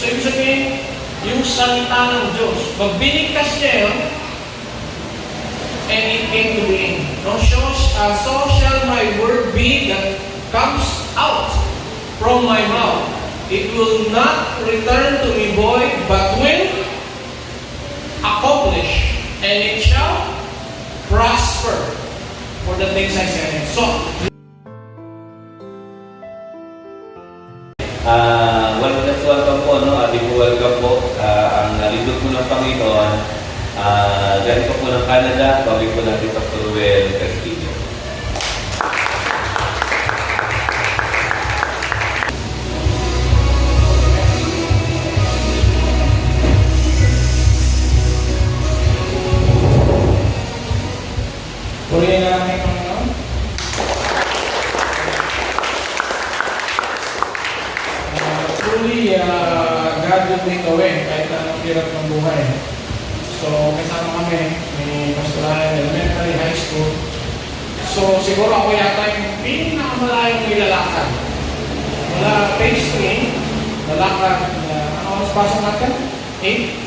So, ibig sabihin, yung salita ng Diyos, pag binigkas niya yun, and it came to being. No, so shall my word be that comes out from my mouth. It will not return to me void, but will accomplish, and it shall prosper for the things I send it. So, welcome po, no? Ating welcome po. Ang nalindot po ng Panginoon, ganito po ng Canada, bawin po natin sa Ruel Castillo. purihin na namin Panginoon. Truly, God will make a way kahit anong hirap ng buhay. So, kasama kami ni Pastor Ryan Elementary High School. So, siguro ako yata yung pinakamalayong nilalakad. Wala phase 3, lalakad na, ano oras pasok natin? 8?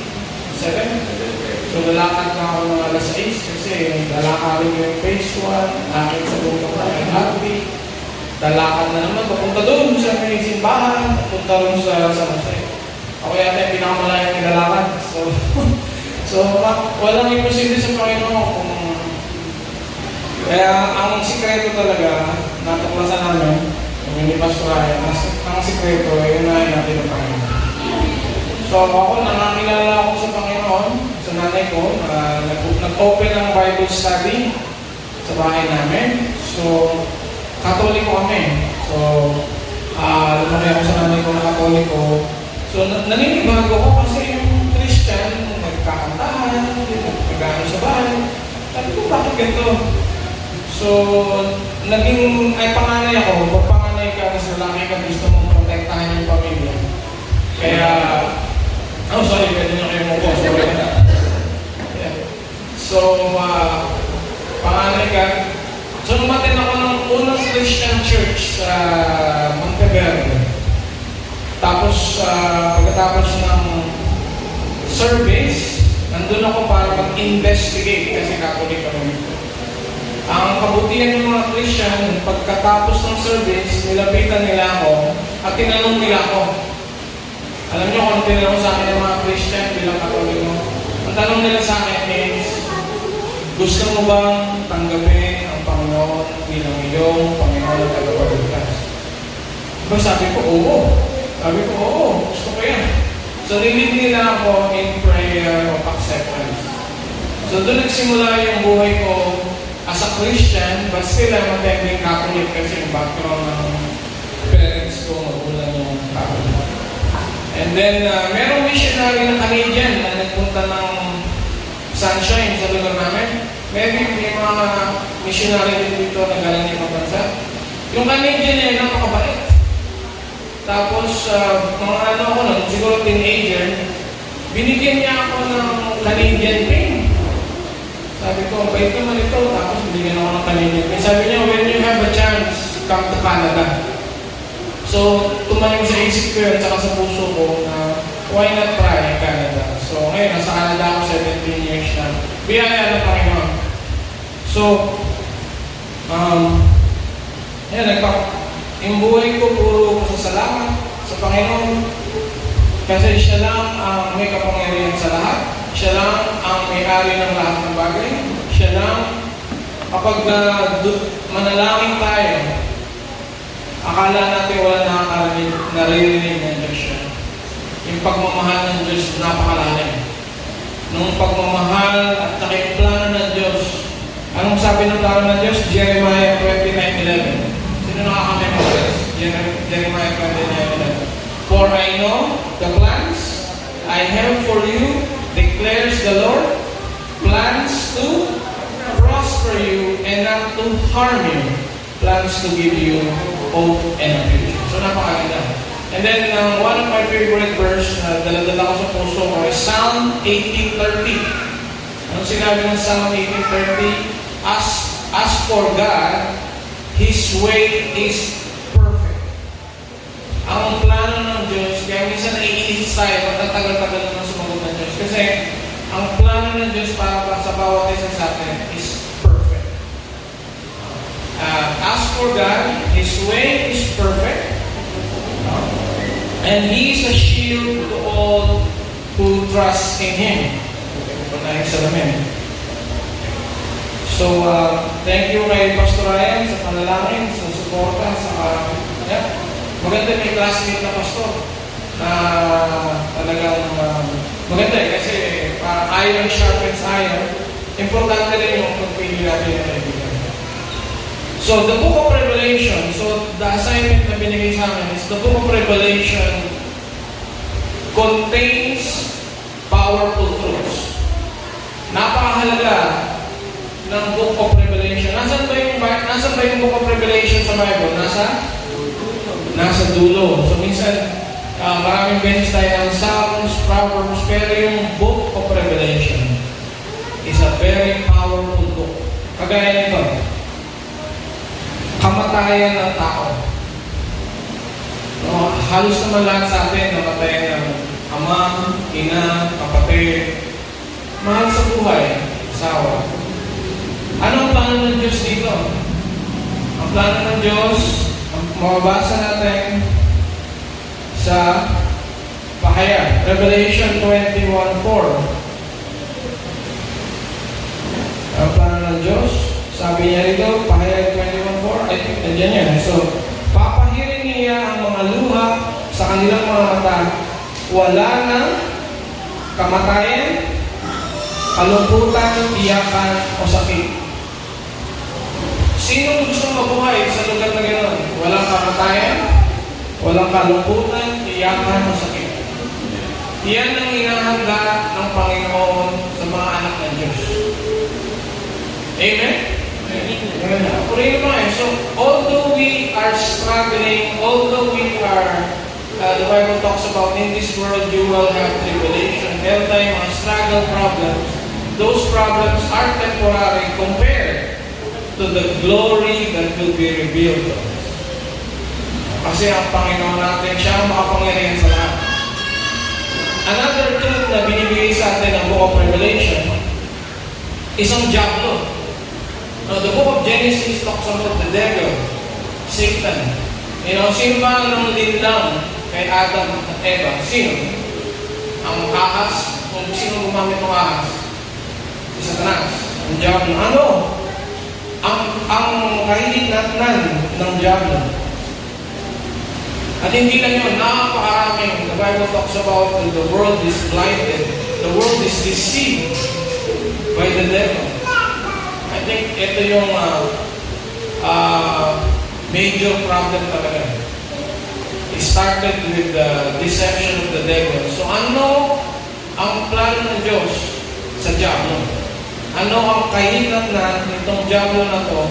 7? So, lalakad na ako ng alas 6 kasi lalakarin yung phase 1, akin sa buong ng rugby. Lalakad na naman, papunta doon sa may simbahan, papunta doon sa Masay. Ako yata yung pinakamalayong nilalakad. So, walang imposible sa Panginoon kung... Kaya ang sikreto talaga, natuklasan namin, kung hindi Pastor Ryan, ang sikreto ay unahin natin ang Panginoon. So, ako, nakakilala ako sa Panginoon, sa nanay ko, nag-open ng Bible study sa bahay namin. So, Katoliko kami. So, lumaki ako sa nanay ko na Katoliko. So, naninibago ko kasi yung Christian, nagkakantahan, nagkagano sa bahay. Sabi ko, bakit ganito? So, naging, ay panganay ako. Pag panganay ka, kasi lalaki ka, gusto mong protektahan yung pamilya. Kaya, oh, sorry, pwede nyo kayo mo po. Sorry. Yeah. So, panganay ka. So, umatin ako ng unang Christian church sa Monteverde. Tapos, pagkatapos ng service, nandun ako para mag-investigate kasi Catholic kami. Ang kabutihan ng mga Christian, pagkatapos ng service, nilapitan nila ako at tinanong nila ako. Alam niyo kung tinanong sa akin ng mga Christian bilang Katoliko? Ang tanong nila sa akin is, gusto mo bang tanggapin ang Panginoon bilang iyong Panginoon at tagapagligtas? Sabi ko, oo. Sabi ko, oo, gusto ko yan. So, nilid nila ako in prayer of acceptance. So, doon nagsimula yung buhay ko as a Christian, but still I'm attending Catholic kasi yung background ng parents ko, magulang yung Catholic. And then, merong missionary na Canadian na nagpunta ng Sunshine sa lugar namin. Maybe may mga missionary din dito na galing ng ibang bansa. Yung Canadian ay napakabait. Tapos, mga ano ako nun, siguro teenager, binigyan niya ako ng Canadian pin. Sabi ko, bait naman ito. Tapos, binigyan ako ng Canadian pin. Sabi niya, when you have a chance, come to Canada. So, tumanim sa isip ko yun, saka sa puso ko na why not try Canada? So, ngayon, nasa Canada ako 17 years na. Biyaya ng Panginoon. So, yan, yung buhay ko puro pasasalamat sa Panginoon. Kasi siya lang ang may kapangyarihan sa lahat. Siya lang ang may-ari ng lahat ng bagay. Siya lang, kapag manalangin tayo, akala natin wala nakakarinig, naririnig ng Diyos siya. Yung pagmamahal ng Diyos, napakalalim. Nung pagmamahal at saka yung plano ng Diyos, anong sabi ng plano ng Diyos? Jeremiah 29:11. Sino nakaka-memorize? Jeremiah 29:11. For I know the plans I have for you, declares the Lord, plans to prosper you and not to harm you, plans to give you hope and a future. So napakaganda. And then, one of my favorite verse na dala-dala ko sa puso ko is Psalm 18:30. Anong sinabi ng Psalm 18:30? As for God, His way is perfect. Ang plano ng Diyos, kaya minsan naiinit ma-miss tayo pag nagtagal-tagal na sumagot ng Diyos. Kasi ang plano ng Diyos para sa bawat isa sa atin is perfect. As for God, His way is perfect. And He is a shield to all who trust in Him. Panahin sa namin. So, thank you kay Pastor Ryan sa panalangin, sa suporta, sa maganda may classmate na pastor na talagang maganda kasi iron sharpens iron. Importante rin yung pagpili natin ng kaibigan. So, the book of Revelation, so the assignment na binigay sa amin is the book of Revelation contains powerful truths. Napakahalaga ng book of Revelation. Nasaan ba yung book of Revelation sa Bible? Nasa dulo. So, minsan, maraming beses tayo ng Psalms, Proverbs, pero yung book of Revelation is a very powerful book. Kagaya nito, kamatayan ng tao. No, halos naman lahat sa atin namatayan ng ama, ina, kapatid, mahal sa buhay, asawa. Anong plano ng Diyos dito? Ang plano ng Diyos, mababasa natin sa Pahayag, Revelation 21:4. Ang plano ng Diyos, sabi niya rito, Pahayag 21:4, I think nandiyan yan. So, papahirin niya ang mga luha sa kanilang mga mata. Wala nang kamatayan, kalungkutan, iyakan, o sakit. Sino gusto mabuhay sa lugar na gano'n? Walang kamatayan, walang kalungkutan, iyakan, o sakit. Iyan ang inahanda ng Panginoon sa mga anak ng Diyos. Amen? Amen. So, although we are struggling, although we are, the Bible talks about in this world you will have tribulation, meron tayong mga struggle problems. Those problems are temporary compared to the glory that will be revealed to us. Kasi ang Panginoon natin, siya ang makapangyarihan sa lahat. Another truth na binibigay sa atin ng book of Revelation is ang diablo. Now, the book of Genesis talks about the devil, Satan. Sino ba nang linlang kay Adam at Eva? Sino? Ang ahas? Kung sino gumamit ng ahas? Si Satanas. Ang diablo. Ano? Ang kahilinatnan ng diablo. At hindi lang yun, napakaraming. The Bible talks about the world is blinded. The world is deceived by the devil. I think ito yung major problem talaga. It started with the deception of the devil. So ano ang plano ng Diyos sa diablo? Ano ang kahinatnan nitong diablo na to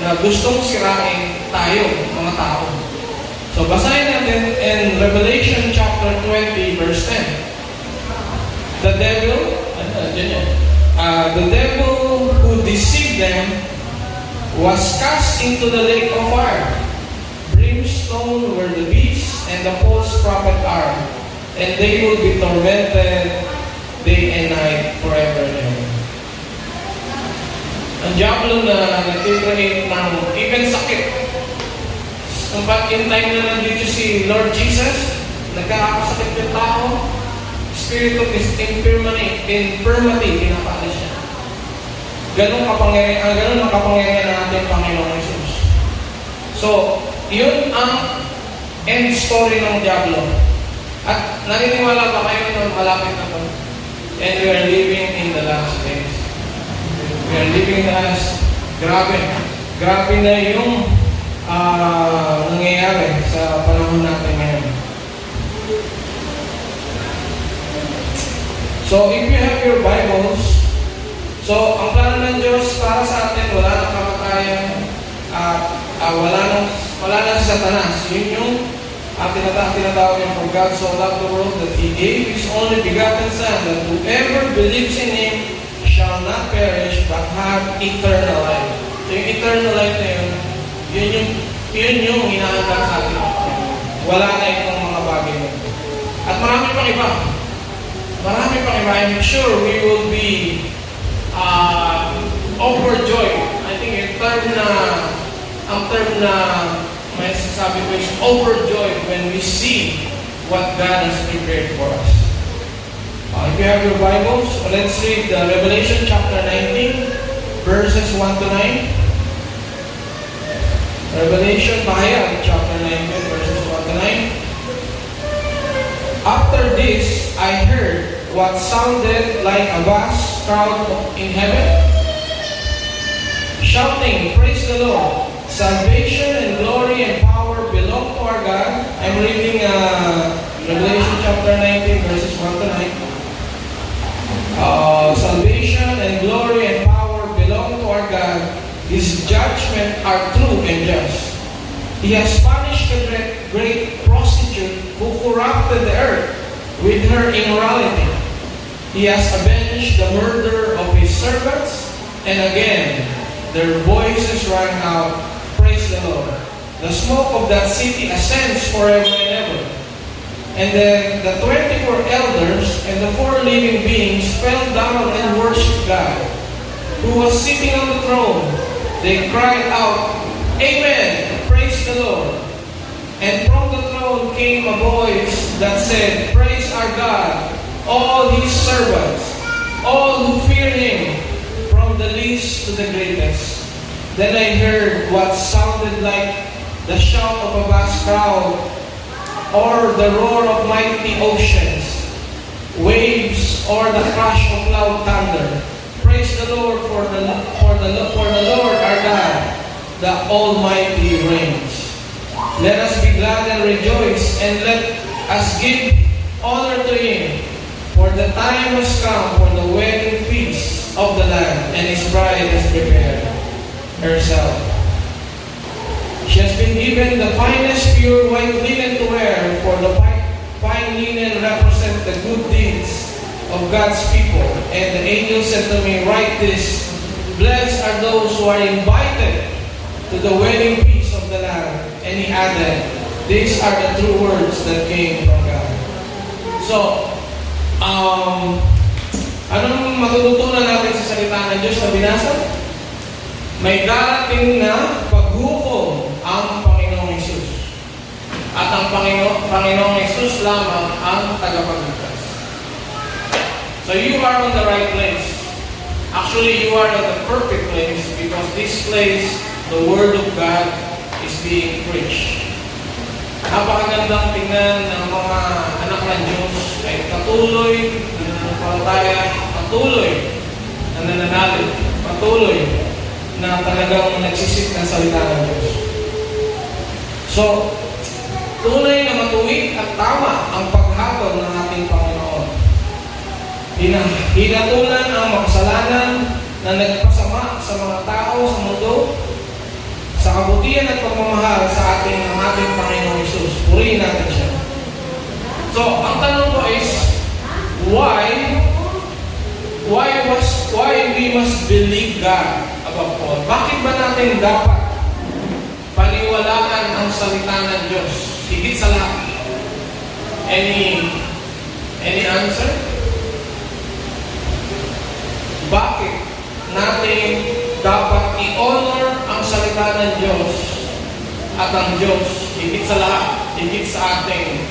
na gustong sirain tayo, mga tao? So, basahin natin in Revelation chapter 20, verse 10. The devil who deceived them was cast into the lake of fire, brimstone where the beast and the false prophet are, and they will be tormented day and night forever and ever. Ang diablo na nag-create ng even sakit. Kung ba't in time na nandito si Lord Jesus, nagkakasakit yung tao, spirit of infirmity, pinapaalis siya. Ganun ang kapangyarihan ng ating Panginoon Jesus. So, yun ang end story ng diablo. At naniniwala ba kayo na malapit na po? And we are living in the last days. We are living in the last. Grabe na yung nangyayari sa panahon natin ngayon. So, if you have your Bibles, so, ang plano ng Diyos para sa atin, wala nang kamatayan, wala nang Satanas. Yun yung tinatawag niya, for God so loved the world that He gave His only begotten Son, that whoever believes in Him shall not perish, but have eternal life. So, yung eternal life na yun yung hinahangad sa atin. Wala na itong mga bagay mo. At marami pang iba. Marami pang iba. I'm sure we will be overjoyed. I think ang term na may sasabi ko is overjoyed when we see what God has prepared for us. If you have your Bibles, let's read Revelation chapter 19, verses 1 to 9. Revelation Bahayag, chapter 19, verses 1 to 9. After this, I heard what sounded like a vast crowd in heaven, shouting, "Praise the Lord! Salvation and glory and power belong to our God." I'm reading Revelation chapter 19, verses 1 to 9. Salvation and glory and power belong to our God. His judgment are true and just. He has punished the great prostitute who corrupted the earth with her immorality. He has avenged the murder of his servants, and again their voices rang out, "Praise the Lord." The smoke of that city ascends forever and ever. And then the 24 elders and the 4 living beings fell down and worshipped God, who was sitting on the throne. They cried out, "Amen! Praise the Lord!" And from the throne came a voice that said, "Praise our God, all His servants, all who fear Him, from the least to the greatest." Then I heard what sounded like the shout of a vast crowd, or the roar of mighty oceans, waves, or the crash of loud thunder. Praise the Lord, for the Lord our God, the Almighty reigns. Let us be glad and rejoice, and let us give honor to Him, for the time has come for the wedding feast of the Lamb, and His bride has prepared herself. She has been given the finest pure white linen to wear, for the fine linen represents the good deeds of God's people. And the angel said to me, "Write this, blessed are those who are invited to the wedding feast of the Lamb." And he added, "These are the true words that came from God." So, anong matututunan natin sa salita ng Diyos na binasa? May darating na paghukom ang Panginoong Hesus. At ang Panginoong Hesus lamang ang tagapagligtas. So you are on the right place. Actually, you are at the perfect place, because this place, the Word of God is being preached. Napakagandang tingnan ng mga anak ng Diyos ay patuloy na nananampalataya, patuloy na nananalig, patuloy na talagang nagsisik ng salita ng Diyos. So, tunay na matuwid at tama ang paghatol ng ating Panginoon. Hinatulan ang makasalanan na nagpasama sa mga tao sa mundo, sa kabutihan at pagmamahal sa ating Panginoong Hesus. Purihin natin siya. So, ang tanong ko is, why we must believe God above all? Bakit ba natin dapat paniwalaan ang salita ng Diyos higit sa lahat? Any answer? Bakit natin dapat i-honor ang salita ng Diyos at ang Diyos higit sa lahat, higit sa ating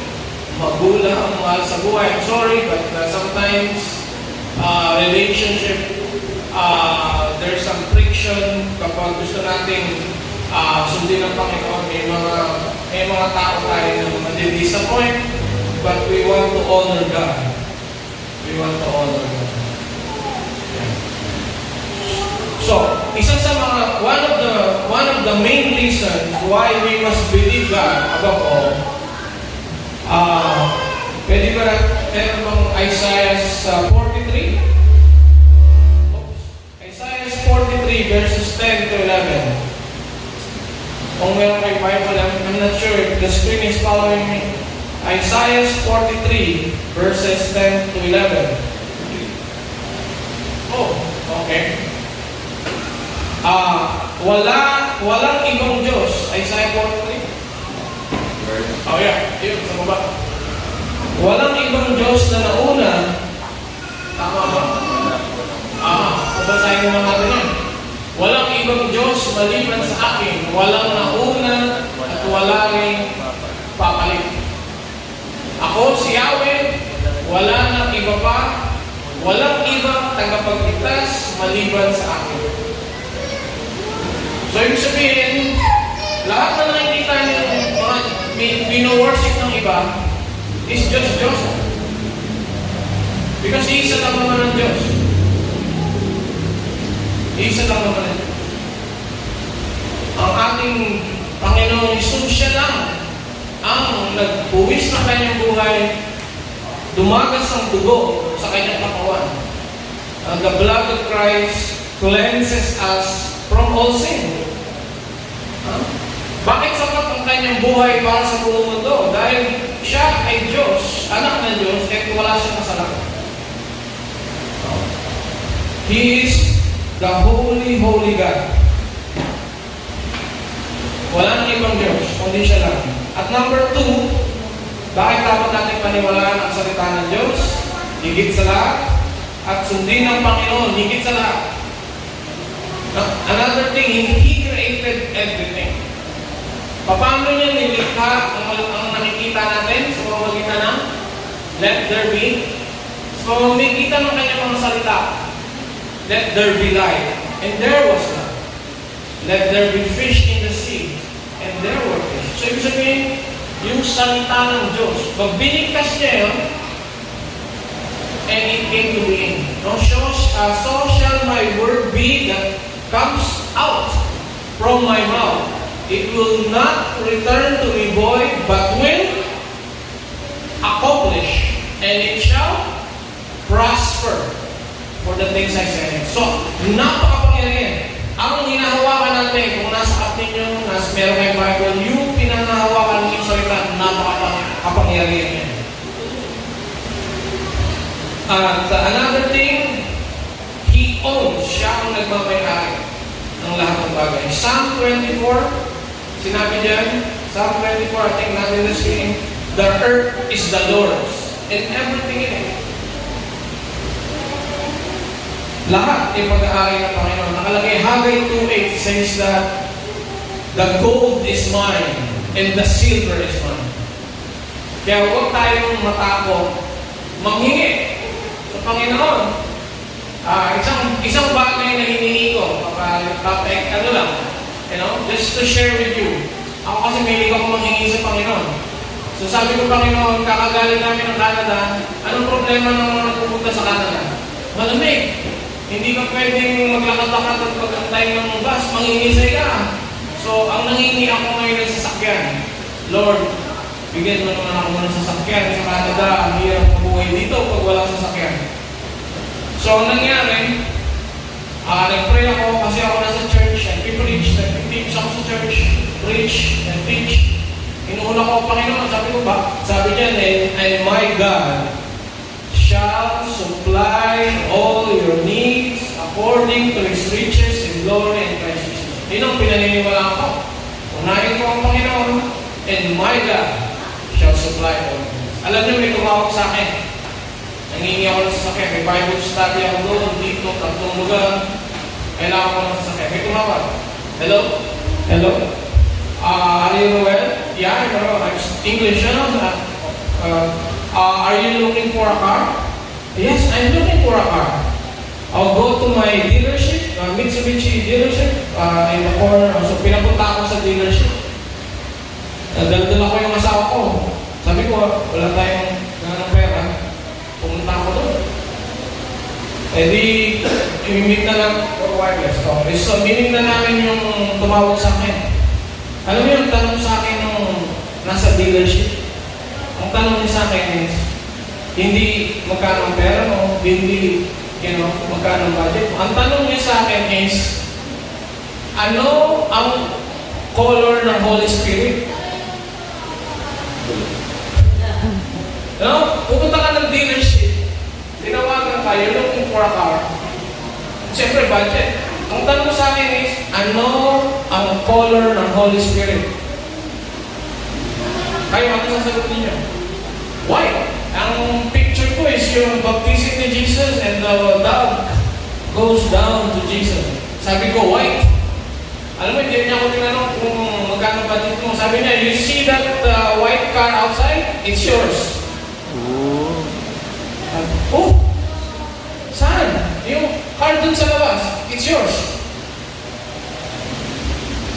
magulang, mahal sa buhay? I'm sorry, but sometimes relationship, there's some friction kapag gusto nating sundin ang Panginoon. May mga tao tayo na madi-disappoint, but we want to honor God. We want to honor God. So, isa sa mga one of the main reasons why we must believe God above all, pwede ba meron bang Isaiah 43? Isaiah 43 verses 10 to 11. Kung meron kay Bible, I'm not sure if the screen is following me. Isaiah 43 verses 10 to 11. Oh, okay. Walang ibang Diyos. Isaiah 43. Oh yeah, yun, sa baba. Walang Diyos na nauna. Tama ba? Babasahin naman natin yan. Walang ibang Diyos maliban sa akin. Walang nauna at wala rin papalit. Ako si Yahweh, wala nang iba pa. Walang ibang tagapagligtas maliban sa akin. So, ibig sabihin, lahat na nakikita niyo mga pino-worship ng iba is just Diyos. Because isa lang naman ang Diyos. Isa lang naman ang Diyos. Ang ating Panginoong Hesus, siya lang ang nagpuwis ng kanyang buhay, dumagas ang dugo sa kanyang katawan. The blood of Christ cleanses us from all sin. Bakit sapat ang kanyang buhay para sa buong mundo? Dahil siya ay Diyos, anak ng Diyos, at wala siyang kasalanan. He is the Holy, Holy God. Wala nang ibang Diyos, kundi siya lang. At number 2, bakit dapat natin paniwalaan ang salita ng Diyos? Higit sa lahat. At sundin ng Panginoon, higit sa lahat. Another thing, He created everything. Paano niya nilikha ang nakikita natin sa pamamagitan ng let there be? Sa pamamagitan ng kanyang mga salita, let there be light. And there was light. Let there be fish in the sea. And there were fish. So, ibig sabihin, yung salita ng Diyos, pag binigkas niya yun, and it came to being. No, so shall my word be that comes out from my mouth. It will not return to me void, but will accomplish, and it shall prosper for the things I say. So, napakapangyarihan. Ang hinahawakan natin, kung nasa atin yung meron kayong Bible, yung pinanahawakan ng salita, napakapangyarihan yan. At another thing, He owns, siya ang nagmamayari ng lahat ng bagay. Psalm 24, sinabi dyan, Psalm 24, I think natin the screen, the earth is the Lord's, and everything in it. Lahat ay pag-aari ng Panginoon. Nakalagay, Haggai 2:8 says that the gold is mine and the silver is mine. Kaya huwag tayong matakot manghingi sa Panginoon. Isang bagay na hinihingi ko, ano lang, just to share with you. Ako kasi may ako manghingi sa Panginoon. So sabi ko, Panginoon, kakagaling namin ng Canada, anong problema ng mga nagpupunta sa Canada? Malamig. Hindi ka pwedeng maglakad-lakad at pag-antay ng bus, mangingisay ka. So, ang nangingi ako ngayon ng sasakyan. Lord, bigyan mo naman ako ng sasakyan sa Canada. Ang hirap mabuhay dito pag walang sasakyan. So, ang nangyari, nag-pray ako kasi ako nasa church, nag-preach, nag-teach ako sa church, preach, and teach. Inuuna ko ang Panginoon, sabi ko ba? Sabi niya, and my God shall supply all your needs according to His riches in glory and Christ Jesus. Yun ang pinaniniwalaan ko. Unahin ko ang Panginoon, and my God shall supply all. Alam niyo, may tumawag sa akin. Nangingi ako ng sasakyan. May Bible study ako doon, dito, tatlong lugar. Kailangan ko ng sasakyan. May tumawag. Hello? Hello? Are you well? Yeah, I'm English, are you looking for a car? Yes, I'm looking for a car. I'll go to my dealership, Mitsubishi dealership, in the corner. So, pinapunta ako sa dealership. Dala-dala ko yung asawa ko. Sabi ko, wala tayong pera. Pumunta ako doon. Eh di, imimit na lang for wireless. So, meaning na namin yung tumawag sa akin. Alam mo yung tanong sa akin nung nasa dealership? Ang tanong niya sa akin is, hindi magkano ang pera mo, hindi, magkano ang budget mo. Ang tanong niya sa akin is, ano ang color ng Holy Spirit? Pupunta ka ng dealership, tinawagan ka, you're looking for a car. Siyempre, budget. Ang tanong sa akin is, ano ang color ng Holy Spirit? Kayo, ano sasagot ninyo? Why? Ang picture years, yung baptism ni Jesus and the dove goes down to Jesus. Sabi ko, white. Alam mo, hindi niya ako tinanong kung magkano budget mo. Sabi niya, you see that white car outside? It's yours. Oh, saan? Yung car dun sa labas, it's yours.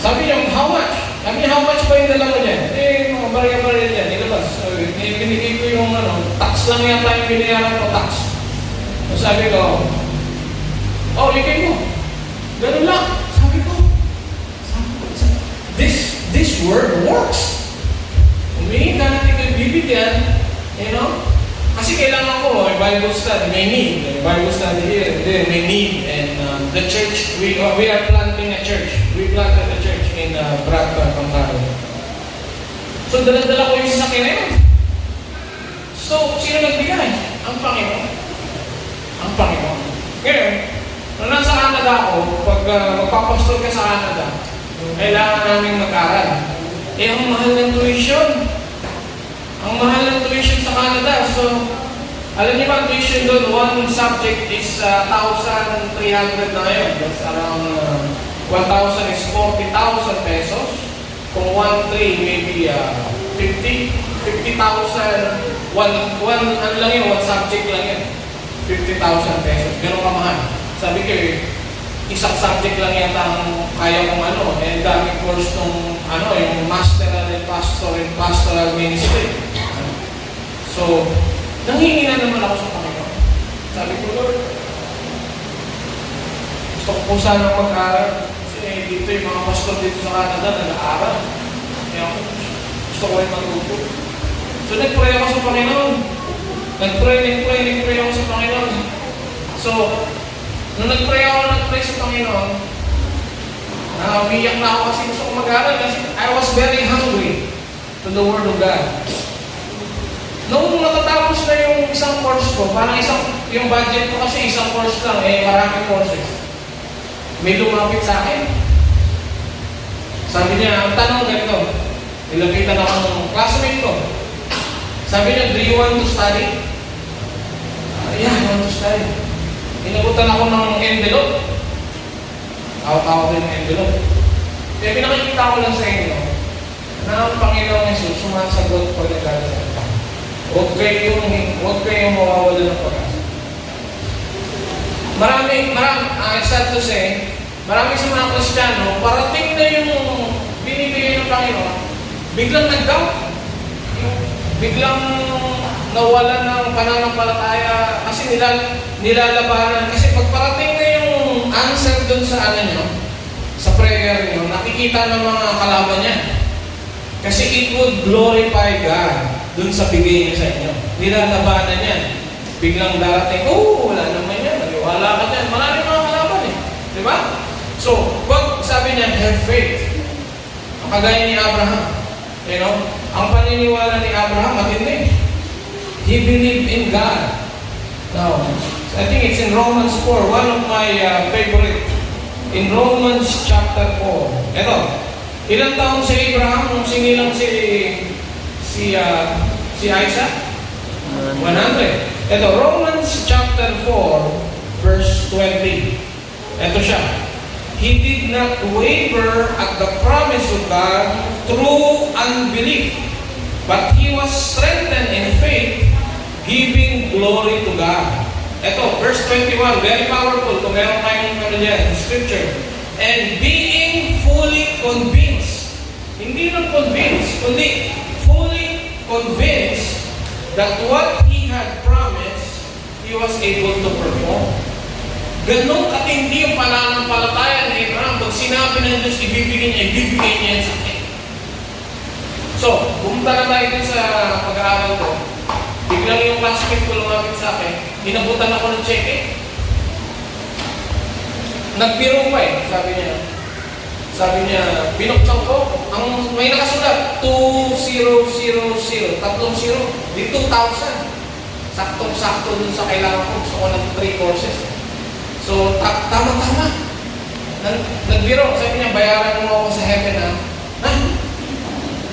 Sabi niya, how much? Sabi niya, how much ba yung dala mo dyan? Eh, mga barya-barya dyan, nilabas. So, binigay ko yung tax lang yata yung binayaran ko, tax. So, sabi ko, oh, ikay mo. Ganun lang. Sabi ko, this word works. Humingi ka natin kay bibigyan, you know? Kasi kailangan ko, may Bible study, may need. May Bible study here, may need. And the church, we are planting a church. We planted a church in Bradford, Pampanga. So, dala-dala ko yung sasakyan na yun. So, sino nagbigay? Ang Panginoon. Ang Panginoon. Ngayon, nung nasa Canada ako, pag magpapastol ka sa Canada, kailangan namin mag-aral. Eh, ang mahal ng tuition. Ang mahal ng tuition sa Canada. So, alam niyo ba, tuition doon, one subject is 1,300 na ngayon. That's around 1,000 is 40,000 pesos. Kung 1,300, maybe 50,000. Ano lang yun, one subject lang yun. 50,000 pesos. Ganun kamahal. Sabi ko, isang subject lang yata ang kaya kong and daming course nung yung masteral and pastoral ministry. So, nanghingi na naman ako sa Panginoon. Sabi ko, Lord, gusto ko po sana mag-aral. Kasi dito yung mga pastor dito sa Canada nag-aaral. Kaya gusto ko rin matuto. So, nag-pray ako sa Panginoon. Nag-pray ako sa Panginoon. So, nung nag-pray sa Panginoon, umiyak na ako kasi gusto ko mag-aaral kasi I was very hungry to the Word of God. Nung natatapos na yung isang course ko, parang yung budget ko kasi isang course lang, maraming courses. May lumapit sa akin. Sabi niya, ang tanong ganito, nilapitan ako ng classmate ko. Sabi niya, do you want to study? Yeah, I want to study. Inabutan ako ng envelope. Tawag-tawag din ng envelope. Kaya pinakikita ko lang sa inyo na ang Panginoong Jesus sumasagot pag nagdadasal. Huwag kayong mawawala ng pag-asa. Sad to say, marami sa mga Kristiyano, parating na yung binibigay ng Panginoon, biglang nag-doubt. Biglang nawalan ng pananampalataya kasi nilalabanan. Kasi pag parating na yung answer dun sa sa prayer nyo, nakikita ng mga kalaban niya. Kasi it would glorify God dun sa bigay niya sa inyo. Nilalabanan niya. Biglang darating, wala naman yan. Naliwala ka dyan. Maraming mga kalaban Di ba? So, pag sabi niya, have faith. Ang kagaya ni Abraham. Ang paniniwala ni Abraham, matindi. He believed in God. Now, I think it's in Romans 4, one of my favorite. In Romans chapter 4. Ito, ilang taon si Abraham nung sinilang si Isaac? 100. Ito, Romans chapter 4, verse 20. Ito siya. He did not waver at the promise of God through unbelief, but he was strengthened in faith, giving glory to God. Ito, verse 21, very powerful. Kung meron tayong scripture. And being fully convinced, hindi lang convinced, kundi fully convinced that what he had promised, he was able to perform. Ganun katindi yung pananampalataya ni Abraham. Pag sinabi ng Diyos, ibibigay niya sa akin. So, pumunta na tayo dun sa pag-aaral ko. Biglang yung classmate ko lumapit sa akin, inabutan ako ng cheque. Nagbiro pa Sabi niya, binuksan ko, may nakasulat, 2000, 30 di 2,000. Saktong-sakto dun sa kailangan ko. Gusto ko ng 3 courses. So, tama-tama. Nagbiro, sabi niya, bayaran mo ako sa heaven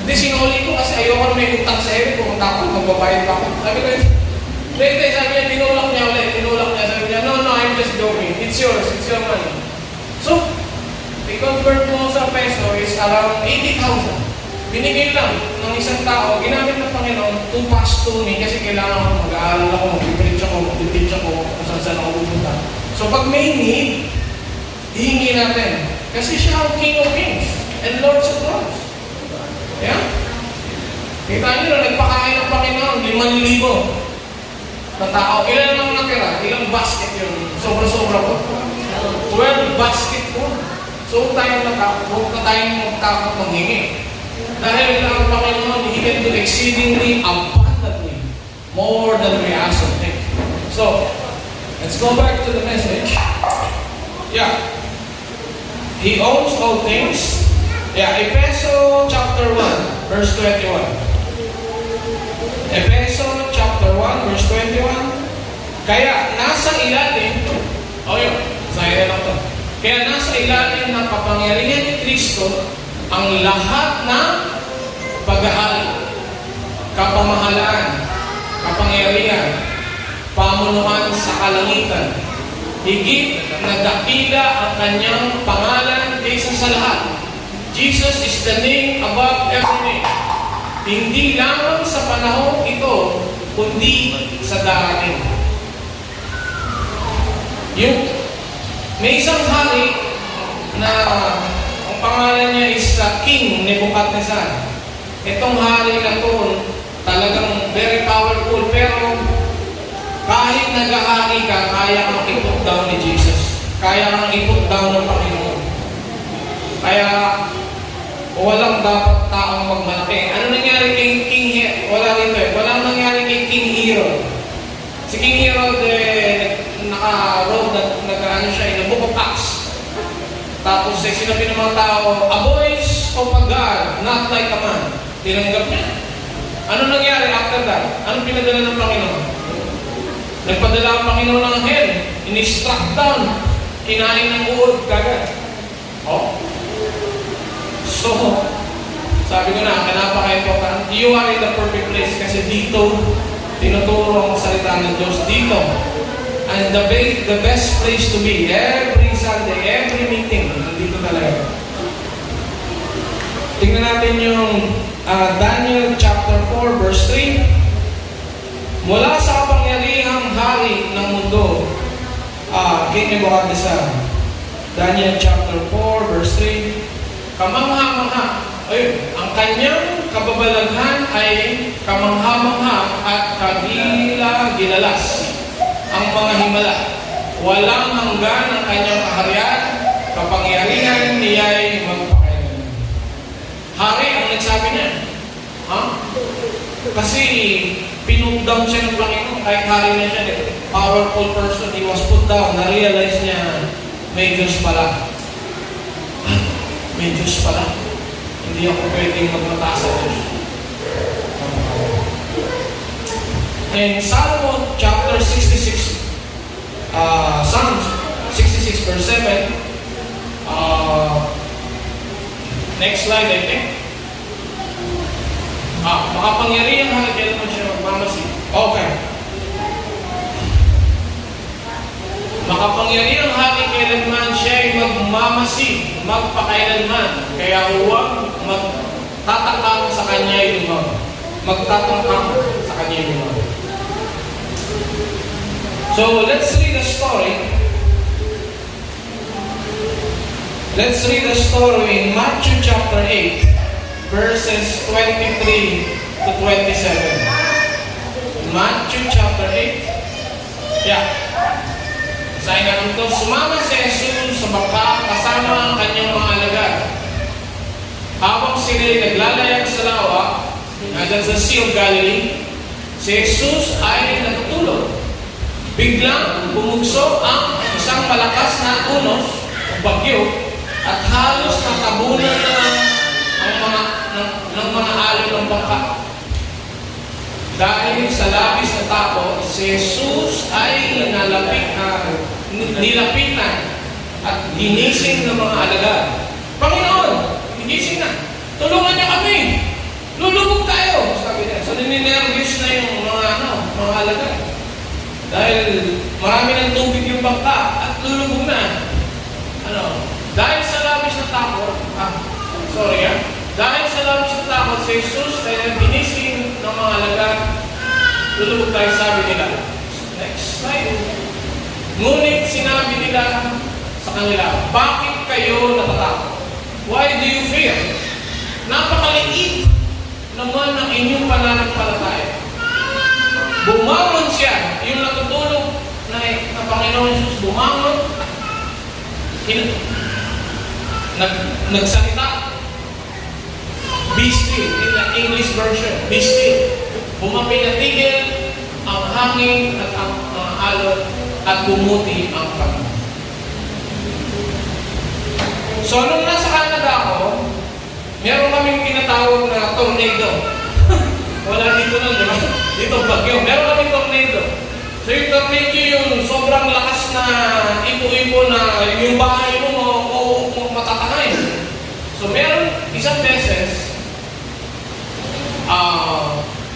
Hindi sinuli ko kasi ayoko na may utang sa heaven. Pumunta ako, magbabayad pa ako. Sabi ko, sabi niya, me. It's yours. It's your money. So, i-convert mo sa peso is around 80,000. Binigay lang ng isang tao, ginamit ng Panginoon to pass to me kasi kailangan ko mag-aaral ako, mag-preach ako, mag-teach ako, kung saan ako pupunta. So pag may need, hihingi natin. Kasi siya ang King of Kings and Lord of Lords. Yeah? Kita nyo na, nagpakain ng Panginoon, 5,000 na tao. Ilan lang natira? Ilang basket yun? Sobra-sobra po. 12 basket po. So huwag na tayong magtakot maghingi. Dahil ang Panginoon, He can do exceedingly abundantly, more than we ask or think. So, let's go back to the message. Yeah. He owns all things. Yeah, Ephesians chapter 1, verse 21. Ephesians chapter 1, verse 21. Kaya nasa ilalim, yun, saya lang to. Kaya nasa ilalim ng kapangyarihan ni Kristo ang lahat ng paghahari, kapamahalaan, kapangyarihan, pamunuan sa kalangitan. Higit na dakila ang kanyang pangalan kaysa sa lahat. Jesus is the name above every name. Hindi lamang sa panahong ito, kundi sa darating. May isang hari na ang pangalan niya is King Nebuchadnezzar. Itong hari na to talagang very powerful, pero kahit nag-ahari ka, kaya kang i-put down ni Jesus. Kaya kang i-put down ng Panginoon. Kaya walang dapat taong magmalaki. Ano nangyari kay King Herod? Wala rito eh. Walang nangyari kay King Herod. Si King Herod naka-road, nag-ano siya, in the book of Acts. Tapos sinabi ng mga tao, a voice of a God, not like a man. Tinanggap niya. Ano nangyari after that? Anong pinadala ng Panginoon? Nagpadala ang Panginoon ng hell. In-struck down. Kinain ng uod kagad. So, sabi ko na, napaka-important. You are in the perfect place kasi dito, tinuturo ang salita ng Diyos dito. And the best place to be, every Sunday, every meeting, nandito talaga. Tingnan natin yung Daniel chapter 4, verse 3. Mula sa kapangyarihang hari ng mundo, King Nebuchadnezzar. Daniel chapter 4, verse 3. Kamangha-mangha. Ayun, ang kanyang kababalaghan ay kamangha-mangha at kagila-gilalas. Ang mga himala. Walang hanggan ang kanyang kaharian, kapangyarihan niya'y magpakailanman. Hari ang nagsabi niya. Kasi pinut-down siya ng Panginoon, kahit hari na siya, powerful person, he was put down, na-realize niya, may Diyos pala. May Diyos pala. Hindi ako pwedeng magmataas sa Diyos. In Psalm chapter 66, Psalm 66 verse 7, next slide I think. Makapangyarihang hari, kailan mo siya magmamasi? Okay. Makapangyarihang hari, kailanman siya ay magmamasi, magpakailanman. Kaya huwag magtatakam sa kanya ay lumang. Magtatakam sa kanya ay lumang. So, let's read the story. Let's read the story in Matthew chapter 8, verses 23 to 27. Matthew chapter 8. Yeah. Sabi nga nito, sumama si Jesus sa baka kasama ang kanyang mga alagad. Habang sila'y naglalayag sa lawa, hanggang sa Sea of Galilee, si Jesus ay natutulog. Biglang bumugso ang isang malakas na unos o bagyo at halos natabunan ng mga alon ng bangka. Dahil sa labis na takot, si Jesus ay nilapitan at ginising ng mga alagad. Panginoon, ginising na. Tulungan niyo kami. Lulubog tayo. Sabi niya. So, nininervous na yung mga alagad. Dahil marami ng tubig yung bangka at lulubog na. Ano? Dahil sa labis na takot, dahil sa labis na takot si Jesus ay ginising ng mga alagad, lulubog tayo, sabi nila. Next slide. Ngunit sinabi nila sa kanila, bakit kayo natatakot? Why do you fear? Napakaliit naman ang inyong pananampalataya. Bumangon siya, yung natutulog na Panginoon Jesus, bumangon, nagsalita, be still, in the English version, be still. Bumapinatigil ang hangin at ang alon at bumuti ang Panginoon. So, nung nasa Canada ako, meron kaming tinatawag na tornado. Wala dito nun, di ba? Dito bagyo. Meron kaming tornado. So, yung tornado yung sobrang lakas na ipo-ipo na yung bahay mo matatangay. So, meron isang beses,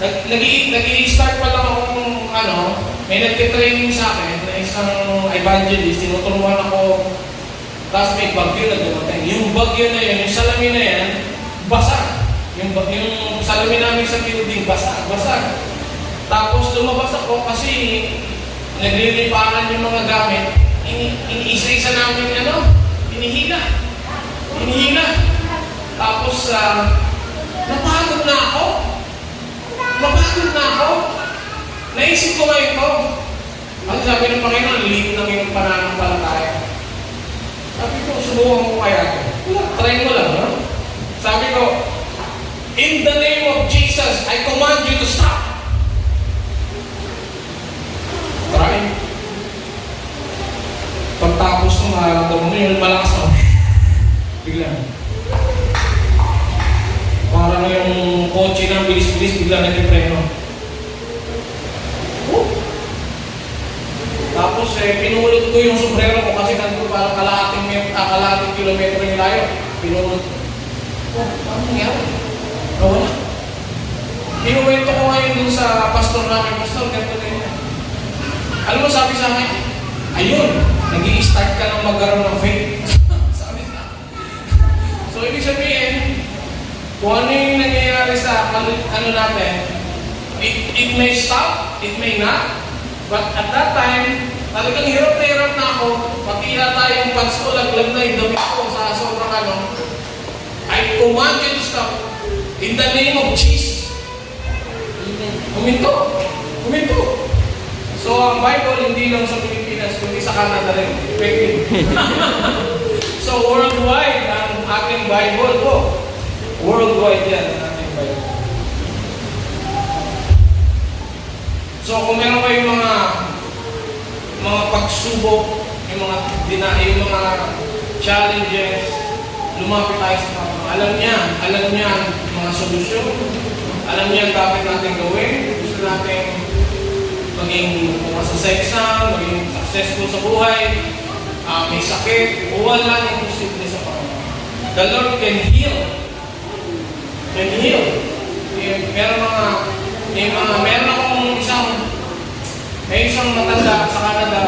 nag-i-start pa lang akong may nagtitraining sa akin na isang evangelist, tinuturuan ako, tapos may bagyo na dumating. Yung bagyo na yun, yung salamin na yan, basag. Yung salamin namin sa building, basag. Tapos lumabas ako kasi nagliliparan yung mga gamit, iniisa-isa namin hinihila. Tapos napagod na ako. Naisip ko ngayon ito. Kasi sabi ng Panginoon, liit ng iyong pananampalataya. Sabi ko, subukan ko kaya ito. Try mo lang, no? Sabi ko, in the name of Jesus, I command you to stop. Try. Pagtapos ng nararamdaman mo, yung malakas na bigla. Parang yung kotse na bilis-bilis, bigla nag-preno. Tapos pinulot ko yung sombrero ko kasi nandito parang kalahating kilometro yung layo. Pinulot ko. Paano nangyari? Wala. Kinuwento ko ngayon dun sa pastor namin. Pastor, ganito ganyan. Alam mo sabi sa akin? Ayun, nag-i-start ka ng magkaroon ng faith. Sabi na. So, ibig sabihin, kung ano yung nangyayari sa natin, it may stop, it may not. But at that time, talagang hirap na ako. Pati yata yung pants ko, laglag na yung damit ko sa sobrang I command you to stop. In the name of Jesus. Huminto. So, ang Bible, hindi lang sa Pilipinas, kundi sa Canada rin. So, worldwide, ang ating Bible po. Worldwide yan, ang ating Bible. So, kung meron kayong mga pagsubok, yung mga challenges, lumapit tayo sa Panginoon. Alam niya mga solusyon. Alam niya dapat natin gawin. Gusto natin maging masasexan, maging successful sa buhay, may sakit, o wala yung posible sa Panginoon. The Lord can heal. Meron akong isang matanda sa Canada,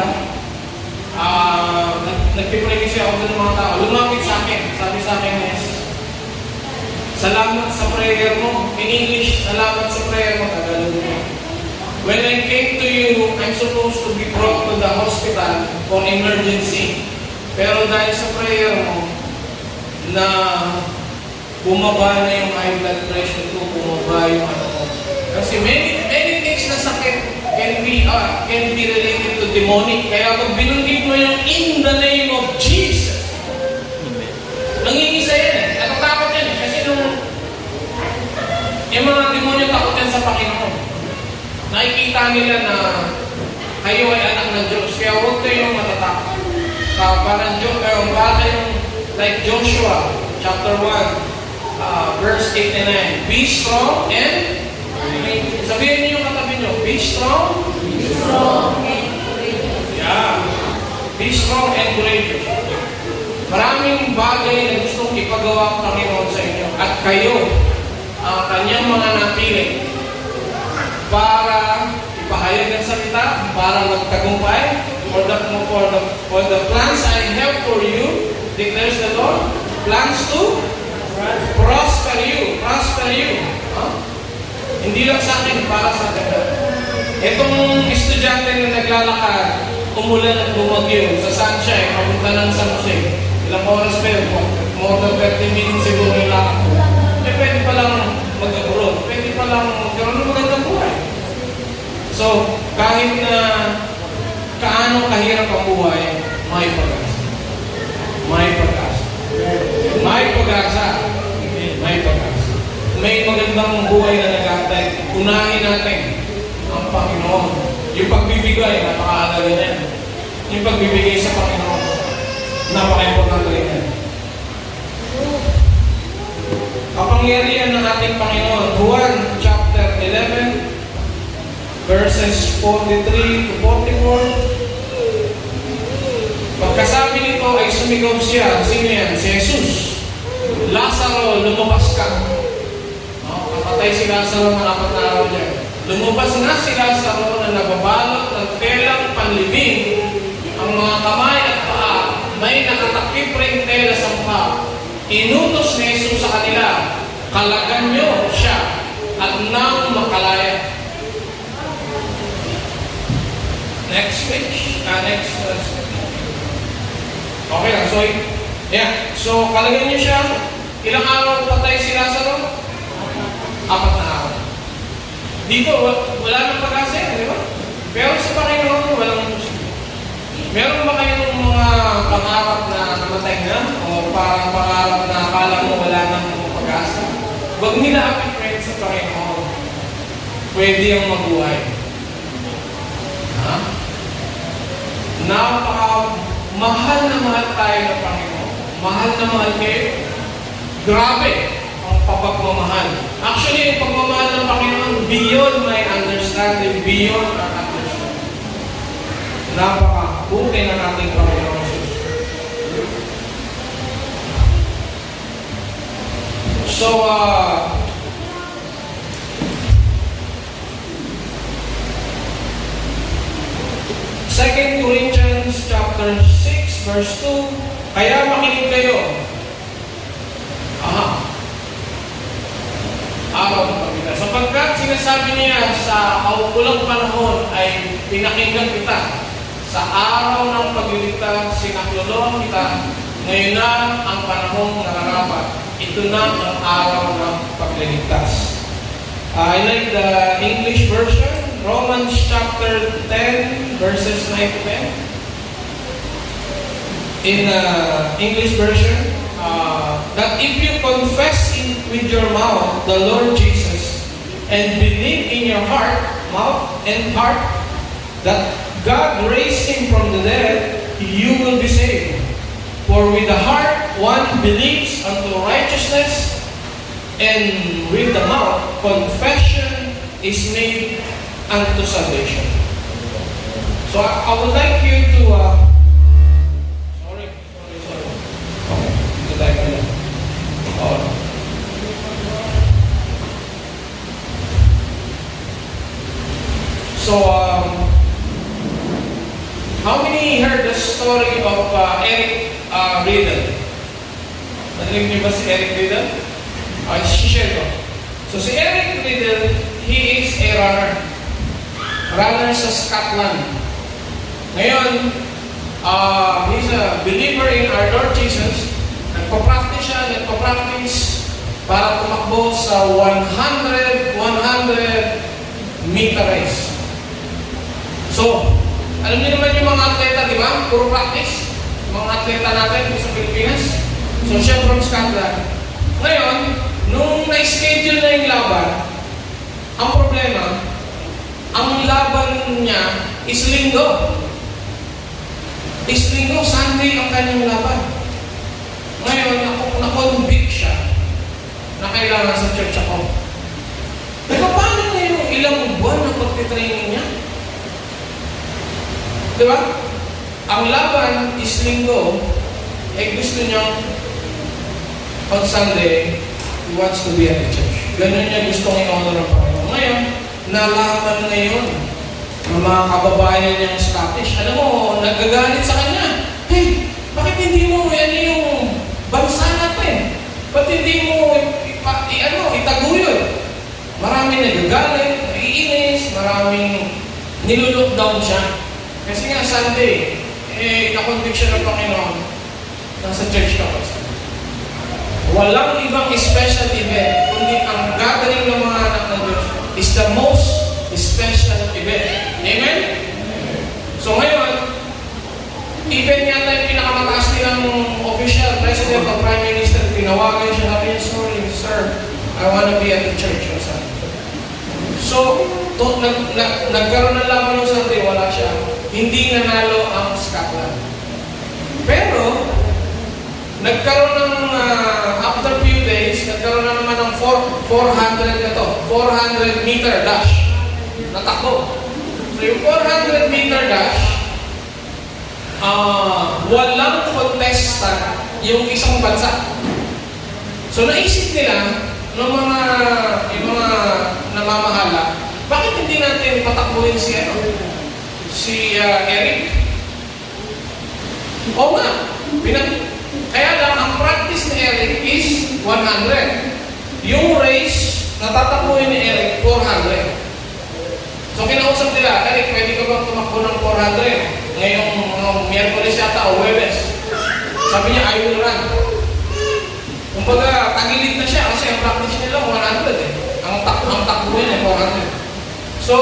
nagpipray kasi ako ng mga tao, lumapit sa akin, sabi sa akin is, salamat sa prayer mo. In English, salamat sa prayer mo, Tagalog mo. When I came to you, I'm supposed to be brought to the hospital for emergency. Pero dahil sa prayer mo, na bumaba na yung high blood pressure ko, bumaba yung ko. Kasi many things na sakit can be related to demonic. Kaya pag binunggit mo yung in the name of Jesus, nangingisa yan natatakot yan kasi yung mga demonyo takot yan sa Panginoon. Nakikita nila na kayo ay anak ng Diyos, kaya huwag kayong matatakot. Parang like Joshua chapter 1 verse 8 and 9, be strong and sabihin niyo yung katabi niyo, be strong and courageous. Yeah. Be strong and courageous. Maraming bagay na gustong ipagawa ang Panginoon sa inyo at kayo ang kanyang mga napili para ipahayag ang salita para magtagumpay. For the plans I have for you, declares the Lord, plans to prosper you. Prosper you. Hindi lang sa akin, para sa akin. Itong estudyante na naglalakad, umulan at bumagyo sa sunshine, papunta ng San Jose. Ilang oras pa yun? More than 30 minutes siguro yung lakad ko. Pwede pa lang mag-abroad. Pwede pa lang magkaroon ng magandang buhay. So, kahit na kaano kahirap ang buhay, may pag-asa. May pag-asa. May pag-asa. May pag-asa. May magandang buhay na nag-aantay. Unahin natin ang Panginoon. Yung pagbibigay, napakahalaga niyan. Yung pagbibigay sa Panginoon, napaka-importante rin yan. Kapangyarihan ng ating Panginoon, Juan chapter 11, verses 43 to 44. Pagkasabi nito ay sumigaw siya. Sino yan? Si Jesus. Lazaro, lumabas ka. Kapatay si Lazaro ng 4 na araw niya. Lumabas na si Lazaro na nababalot ng telang panlibing. Ang mga kamay at paa may nakatakip ring tela sa mukha. Inutos ni Jesus sa kanila, kalagan niyo siya at nang makalaya. Next page. Okay lang. So, kalagan niyo siya. Ilang araw patay si Lazaro? 4 na araw. Dito, wala nang pag-asa, di ba? Pero sa Panginoon, walang imposible. Meron ba kayong mga pangarap na namatay na? O parang pangarap na akala mo wala nang pag-asa? Huwag nila apit sa Panginoon. Pwede ang mabuhay. Mahal na mahal tayo ng Panginoon. Mahal na mahal kayo. Grabe ang pagmamahal. Actually, yung pagmamahal ng Panginoon beyond my understanding, beyond our understanding. Napaka-buti ng ating Panginoon Jesus. So, 2 Corinthians chapter 6 verse 2, kaya makinig kayo. Araw ng pagkita. Sapagkat sinasabi niya sa kaukulang panahon ay pinakinggan kita. Sa araw ng pagliligtas, sinaklolo kita. Ngayon na ang panahong nararapat. Ito na ang araw ng pagliligtas. I like the English version. Romans chapter 10 verses 9 to 10. In English version, that if you confess with your mouth the Lord Jesus and believe in your mouth and heart that God raised him from the dead, you will be saved. For with the heart one believes unto righteousness, and with the mouth confession is made unto salvation. So I would like you to sorry. Okay, ito tayo pala. So how many heard the story of Eric Riddle? Narinig niyo ba si Eric Riddle? I-share ko. So si Eric Riddle, he is a runner sa Scotland. Ngayon, he's a believer in our Lord Jesus. Nagpa-practice para tumakbo sa 100 meter race. So, alam niyo naman yung mga atleta, di ba? Puro practice. Mga atleta natin sa Pilipinas. So, siya from Scotland. Ngayon, nung na-schedule na yung laban, ang problema, ang laban niya is Linggo. Sunday ang kanyang laban. Ngayon, na-convict siya na kailangan sa church ako. Pero paano na yung ilang buwan na pagtitraining niya? Diba? Ang laban is Linggo, gusto niyang on Sunday, he wants to be at the church. Ganun niya gustong i-honor ang Panginoon. Ngayon, nalaman na yun ng mga kababayan niyang Scottish. Alam mo, nagagalit sa kanya. Hey, bakit hindi mo yan yung bansa natin? Ba't hindi mo itaguyod? Maraming nagagalit, naiinis, maraming nilulockdown siya. Kasi nga Sunday, na-convict siya ng Panginoon. Nasa church ka pa. Walang ibang special event, kundi ang gathering ng mga anak ng Diyos is the most special event. Amen? So ngayon, event yata yung pinakamataas nilang official, president o prime minister, tinawagan siya, sabi niya, sorry, sir, I wanna be at the church on Sunday. So, nagkaroon ng laban ng Sunday, wala siya. Hindi nanalo ang Scotland. Pero, nagkaroon ng, after few days, nagkaroon na naman ng 400 meter dash. Natakbo. So, yung 400 meter dash, walang contestant yung isang bansa. So, naisip nila, yung mga namamahala, bakit hindi natin patakbuhin si Eric? Oo nga, kaya lang, ang practice ni Eric is 100. Yung race, natatakbuhin ni Eric, 400. So, kinausap nila, Eric, pwede ka bang tumakbo ng 400? Ngayong Miyerkules yata o Huwebes. Sabi niya, I will run. Kumbaga, tagilid na siya kasi ang practice nila 100 Ang takbuhin ay 400. So,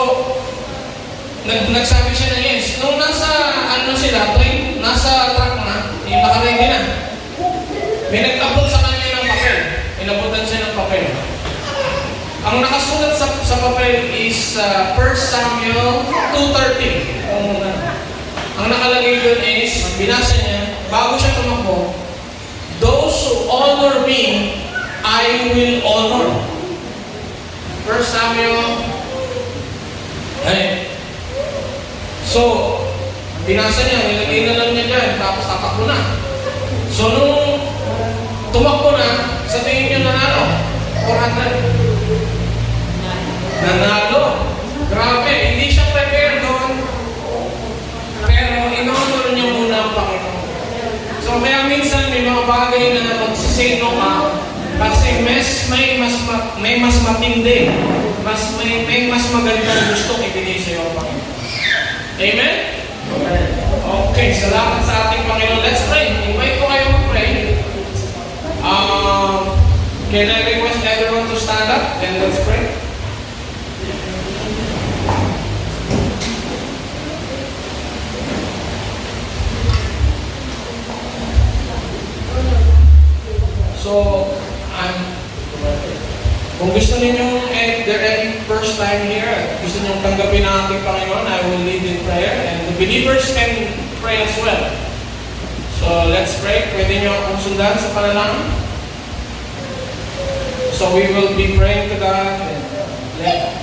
nagsabi siya na yes. Nung nasa, train, nasa truck na, naka-ready na. May nag-abot sa kanya ng papel. Inabutan siya ng papel. Ang nakasulat sa papel is 1 Samuel 2:13. Ang nakalagay doon is, binasa niya, bago siya tumakbo, those who honor me, I will honor. 1 Samuel. So, binasa niya, nilagay na lang niya dyan, tapos tatakbo na. So, nung tumakbo na, sa tingin niyo nanalo, 400. Nanalo. Grabe, hindi siya prepare doon. Pero, in-honor niya muna ang Panginoon. So, kaya minsan may mga bagay na magsisino ka kasi may mas matindi, may mas magandang gustong ibigay sa iyo ang Panginoon. Amen? Okay, salamat sa ating Panginoon. Let's pray. Invite ko kayo mag-pray. Can I request everyone to stand up and let's pray? So, kung gusto ninyong any first time here, gusto ninyong tanggapin ang ating Panginoon, I will lead in prayer and the believers can pray as well. So, let's pray. Pwede niyo akong sundan sa panalangin. So, we will be praying to God and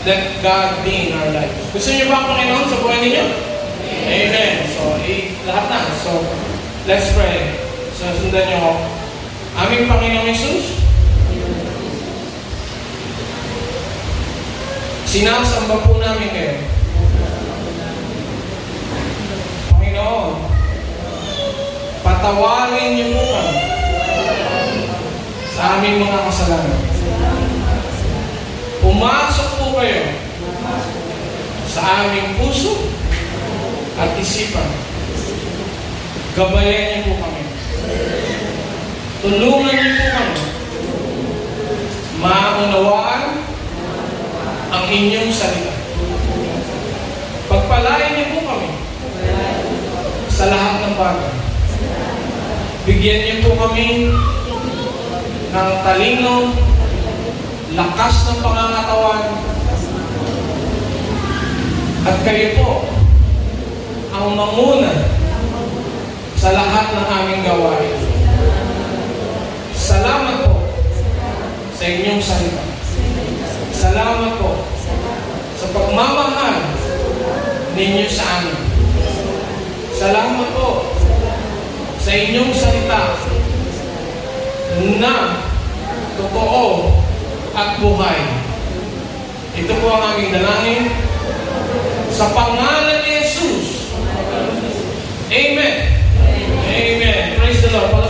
let God be in our lives. Gusto niyo ba ang Panginoon sa buhay ninyo? Amen. So, lahat na. So, let's pray. So, sundan niyo ako. Aming Panginoong Hesus, sinasamba po namin kayo. Panginoon, patawarin niyo po kami sa aming mga kasalanan. Pumasok po kayo sa aming puso at isipan. Gabayan niyo po kami. Tulungan niyo po kami maunawaan ang inyong salita. Pagpalain niyo po kami sa lahat ng bagay. Bigyan niyo po kami ng talino, lakas ng pangangatawan, at kayo po ang manguna sa lahat ng aming gawain. Salamat po sa inyong salita. Salamat po sa pagmamahal ninyo sa amin. Salamat po sa inyong salita na totoo at buhay. Ito po ang aming dalangin sa Sa pangalan ni Jesus. Amen. Amen. Praise the Lord.